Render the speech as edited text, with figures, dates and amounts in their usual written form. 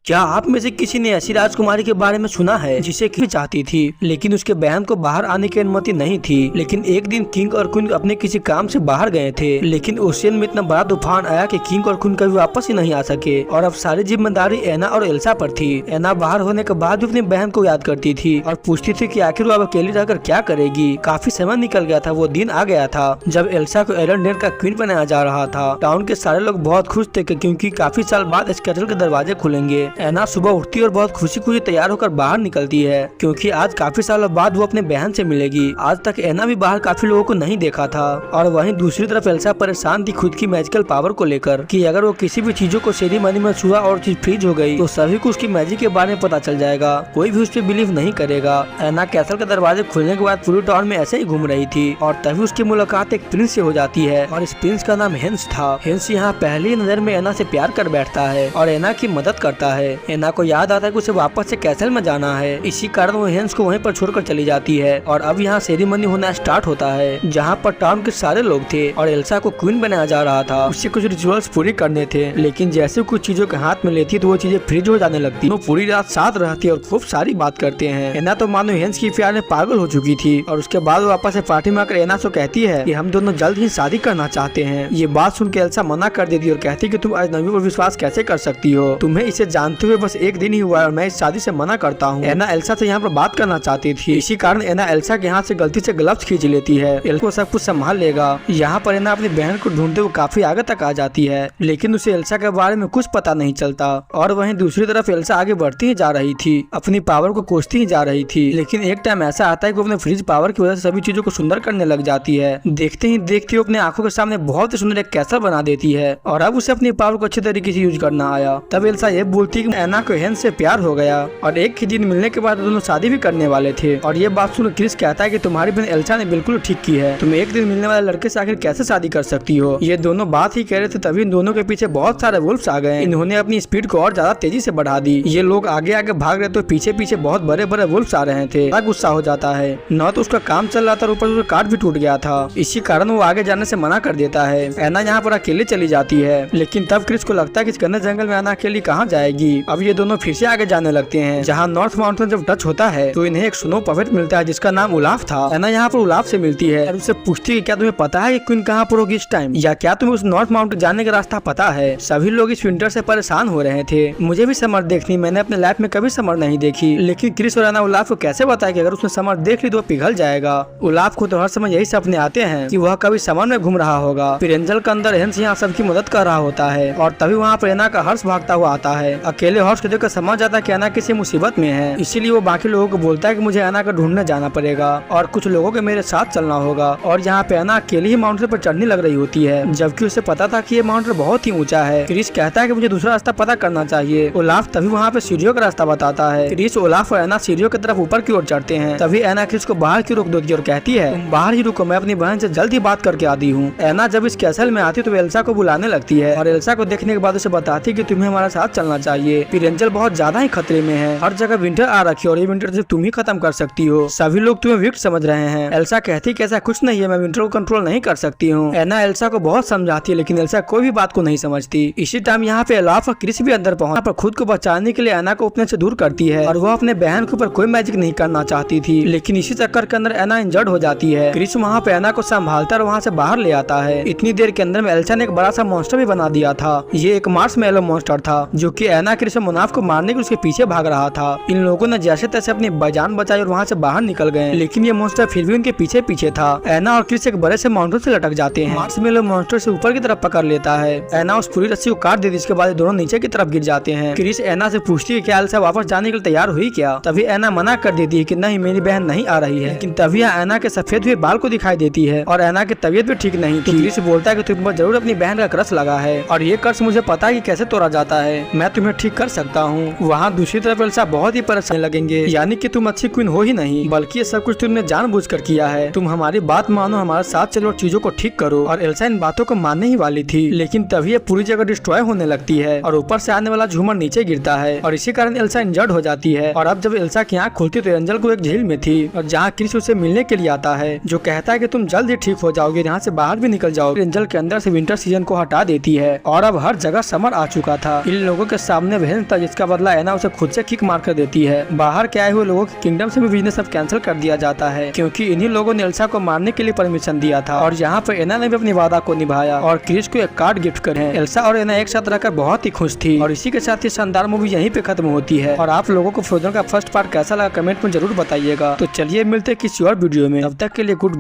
क्या आप में से किसी ने ऐसी राजकुमारी के बारे में सुना है जिसे किंग चाहती थी, लेकिन उसके बहन को बाहर आने की अनुमति नहीं थी। लेकिन एक दिन किंग और क्वीन अपने किसी काम से बाहर गए थे, लेकिन ओशियन में इतना बड़ा तूफान आया कि किंग और क्वीन कभी वापस ही नहीं आ सके और अब सारी जिम्मेदारी एना और एल्सा पर थी। एना बाहर होने के बाद भी अपनी बहन को याद करती थी और पूछती थी कि आखिर वो अब अकेली रहकर क्या करेगी। काफी समय निकल गया था, वो दिन आ गया था जब एल्सा को एरंडेल का क्वीन बनाया जा रहा था। टाउन के सारे लोग बहुत खुश थे क्योंकि काफी साल बाद इस कैसल के दरवाजे खुलेंगे। एना सुबह उठती और बहुत खुशी खुशी तैयार होकर बाहर निकलती है क्योंकि आज काफी सालों बाद वो अपने बहन से मिलेगी। आज तक एना भी बाहर काफी लोगों को नहीं देखा था और वहीं दूसरी तरफ एल्सा परेशान थी खुद की मैजिकल पावर को लेकर कि अगर वो किसी भी चीजों को सेरेमनी में छुआ और चीज फ्रीज हो गई तो सभी को उसकी मैजिक के बारे में पता चल जाएगा, कोई भी उस पर बिलीव नहीं करेगा। एना कैसल के दरवाजे खुलने के बाद पूरी टाउन में ऐसे ही घूम रही थी और तभी उसकी मुलाकात एक प्रिंस से हो जाती है और इस प्रिंस का नाम हेंस था। हेंस यहाँ पहली नजर में एना से प्यार कर बैठता है और एना की मदद करता है। एना को याद आता है कि उसे वापस से कैसल में जाना है, इसी कारण वो हेंस को वहीं पर छोड़कर चली जाती है और अब यहाँ सेरेमनी होना स्टार्ट होता है जहाँ पर टाउन के सारे लोग थे और एल्सा को क्वीन बनाया जा रहा था। उससे कुछ रिचुअल्स पूरे करने थे, लेकिन जैसे कुछ चीजों के हाथ में लेती तो वो चीजें फ्रीज हो जाने लगती। वो पूरी रात साथ रहती और खूब सारी बात करते हैं। एना तो मानो हेंस की प्यार में पागल हो चुकी थी और उसके बाद वो वापस से पार्टी में आकर एना से कहती है कि हम दोनों जल्द ही शादी करना चाहते हैं। ये बात सुन के एल्सा मना कर देती और कहती कि तुम अजनबी पर विश्वास कैसे कर सकती हो, तुम्हें इसे जानते हुए बस एक दिन ही हुआ और मैं इस शादी से मना करता हूँ। एना एल्सा से यहाँ पर बात करना चाहती थी, इसी कारण एना एल्सा के हाथ से गलती से ग्लव्स खींच लेती है। एल्सा को सब कुछ संभाल लेगा। यहाँ पर एना अपनी बहन को ढूंढते हुए काफी आगे तक आ जाती है, लेकिन उसे एल्सा के बारे में कुछ पता नहीं चलता। और वहीं दूसरी तरफ एल्सा आगे बढ़ती ही जा रही थी, अपनी पावर को कोसती ही जा रही थी। लेकिन एक टाइम ऐसा आता है कि वो अपने फ्रीज पावर की वजह से सभी चीजों को सुंदर करने लग जाती है। देखते ही देखते वो अपने आंखों के सामने बहुत ही सुंदर एक कैसल बना देती है और अब उसे अपनी पावर को अच्छी तरीके से यूज करना आया। तब एल्सा ये बोलती कि एना को हेंस से प्यार हो गया और एक ही दिन मिलने के बाद दोनों शादी भी करने वाले थे। और ये बात सुन क्रिस कहता है कि तुम्हारी बहन एल्सा ने बिल्कुल ठीक की है, तुम एक दिन मिलने वाले लड़के से आखिर कैसे शादी कर सकती हो। ये दोनों बात ही कह रहे थे तभी इन दोनों के पीछे बहुत सारे वुल्फ्स आ गए। इन्होंने अपनी स्पीड को और ज्यादा तेजी से बढ़ा दी। ये लोग आगे आगे भाग रहे तो पीछे पीछे बहुत बड़े बड़े वुल्फ्स आ रहे थे। बड़ा गुस्सा हो जाता है, न तो उसका काम चल रहा था, ऊपर उसका कार्ड भी टूट गया था। इसी कारण वो आगे जाने से मना कर देता है। एना यहाँ पर अकेले चली जाती है, लेकिन तब क्रिस को लगता है कि इस घने जंगल में एना अकेली कहाँ जाएगी। अब ये दोनों फिर से आगे जाने लगते हैं। जहाँ नॉर्थ माउंटेन जब टच होता है तो इन्हें एक स्नो पफेट मिलता है जिसका नाम उलाफ था। एना यहाँ पर उलाफ से मिलती है और उससे पूछती है क्या तुम्हें पता है कि क्वीन कहाँ पर होगी इस टाइम, या क्या तुम्हें उस नॉर्थ माउंटेन जाने का रास्ता पता है। सभी लोग इस विंटर से परेशान हो रहे थे। मुझे भी समर देखनी, मैंने अपने लाइफ में कभी समर नहीं देखी, लेकिन क्रिस और एना उलाफ को कैसे बताया कि अगर उसने समर देख ली तो वो पिघल जाएगा। उलाफ को तो हर समय यही सपने आते हैं कि वह कभी समर में घूम रहा होगा। फिर एंजल के अंदर हेंस यहाँ सबकी मदद कर रहा होता है और तभी वहाँ पर एना का हर्ष भागता हुआ आता है। अकेले हर्ष को देखकर समझ जाता है कि एना किसी मुसीबत में है, इसीलिए वो बाकी लोगों को बोलता है कि मुझे एना को ढूंढने जाना पड़ेगा और कुछ लोगों के मेरे साथ चलना होगा। और यहाँ पे एना अकेली ही माउंटेन पर चढ़ने लग रही होती है, जबकि उसे पता था कि ये माउंटेन बहुत ही ऊंचा है। क्रिस कहता है कि मुझे दूसरा रास्ता पता करना चाहिए। ओलाफ तभी वहाँ पे सीढ़ियों का रास्ता बताता है। क्रिस, ओलाफ और एना सीढ़ियों की तरफ ऊपर की ओर चढ़ते हैं। तभी एना क्रिस को बाहर की रोक देती और कहती है तुम बाहर ही रुको, मैं अपनी बहन से जल्द ही बात करके आती हूँ। एना जब इस कैसल में आती तो एल्सा को बुलाने लगती है और एल्सा को देखने के बाद उसे बताती कि तुम्हें हमारे साथ चलना चाहिए। फिर एंजल बहुत ज्यादा ही खतरे में है, हर जगह विंटर आ रखी है और ये विंटर सिर्फ तुम ही खत्म कर सकती हो, सभी लोग तुम्हें वीक समझ रहे हैं। एल्सा कहती कि ऐसा कुछ नहीं है, मैं विंटर को कंट्रोल नहीं कर सकती हूँ। एना एल्सा को बहुत समझाती है, लेकिन एल्सा कोई भी बात को नहीं समझती। इसी टाइम यहाँ पे ओलाफ और क्रिस भी अंदर पहुंच पर खुद को बचाने के लिए एना को अपने से दूर करती है और वो अपने बहन के ऊपर कोई मैजिक नहीं करना चाहती थी, लेकिन इसी चक्कर के अंदर एना इंजर्ड हो जाती है। क्रिस वहाँ पे एना को संभालता और वहाँ से बाहर ले आता है। इतनी देर के अंदर में एल्सा ने एक बड़ा सा मॉन्स्टर भी बना दिया था। ये एक मार्शमैलो मॉन्स्टर था जो कि एना क्रिस और मुनाफ को मारने के उसके पीछे भाग रहा था। इन लोगों ने जैसे तैसे अपनी जान बचाई और वहाँ से बाहर निकल गए, लेकिन ये मॉन्स्टर फिर भी उनके पीछे पीछे था। एना और क्रिस एक बड़े से माउंटेन से लटक जाते हैं। मार्शमैलो मॉन्स्टर से ऊपर की तरफ पकड़ लेता है। एना उस पूरी रस्सी को काट देती, इसके बाद दोनों नीचे की तरफ गिर जाते हैं। क्रिस एना से पूछती है क्या एल्सा वापस जाने के लिए तैयार हुई क्या। तभी एना मना कर देती है कि नहीं, मेरी बहन नहीं आ रही है। लेकिन तभी एना के सफेद हुए बाल को दिखाई देती है और एना की तबीयत भी ठीक नहीं थी। क्रिस बोलता है कि तुम पर जरूर अपनी बहन का क्रश लगा है और ये कर्ज मुझे पता है कि कैसे तोड़ा जाता है, मैं तुम्हें ठीक कर सकता हूँ। वहाँ दूसरी तरफ एल्सा बहुत ही परेशान लगेंगे, यानी कि तुम अच्छी क्वीन हो ही नहीं, बल्कि ये सब कुछ तुमने जानबूझकर किया है। तुम हमारी बात मानो, हमारे साथ चलो और चीजों को ठीक करो। और एल्सा इन बातों को मानने ही वाली थी, लेकिन तभी ये पूरी जगह डिस्ट्रॉय होने लगती है और ऊपर से आने वाला झूमर नीचे गिरता है और इसी कारण एल्सा इंजर्ड हो जाती है। और अब जब एल्सा की आँख खुलती तो एंजल को एक झील में थी और जहाँ क्रिस उसे मिलने के लिए आता है, जो कहता है कि तुम जल्द ही ठीक हो जाओगे, यहाँ से बाहर भी निकल जाओगे। एंजल के अंदर से विंटर सीजन को हटा देती है और अब हर जगह समर आ चुका था। इन लोगों के सामने उन्हें भेज देता है, जिसका बदला एना उसे खुद से किक मार कर देती है। बाहर के आए हुए लोगों के किंगडम से भी बिजनेस अब कैंसिल कर दिया जाता है, क्योंकि इन्हीं लोगों ने एल्सा को मारने के लिए परमिशन दिया था। और यहाँ पे एना ने भी अपनी वादा को निभाया और क्रिस को एक कार्ड गिफ्ट करे। एल्सा और एना एक साथ रहकर बहुत ही खुश थी। और इसी के साथ ये शानदार मूवी यहीं पे खत्म होती है। और आप लोगों को फ्रोजन का फर्स्ट पार्ट कैसा लगा कमेंट में जरूर बताइएगा। तो चलिए मिलते हैं किसी और वीडियो में, तब तक के लिए गुड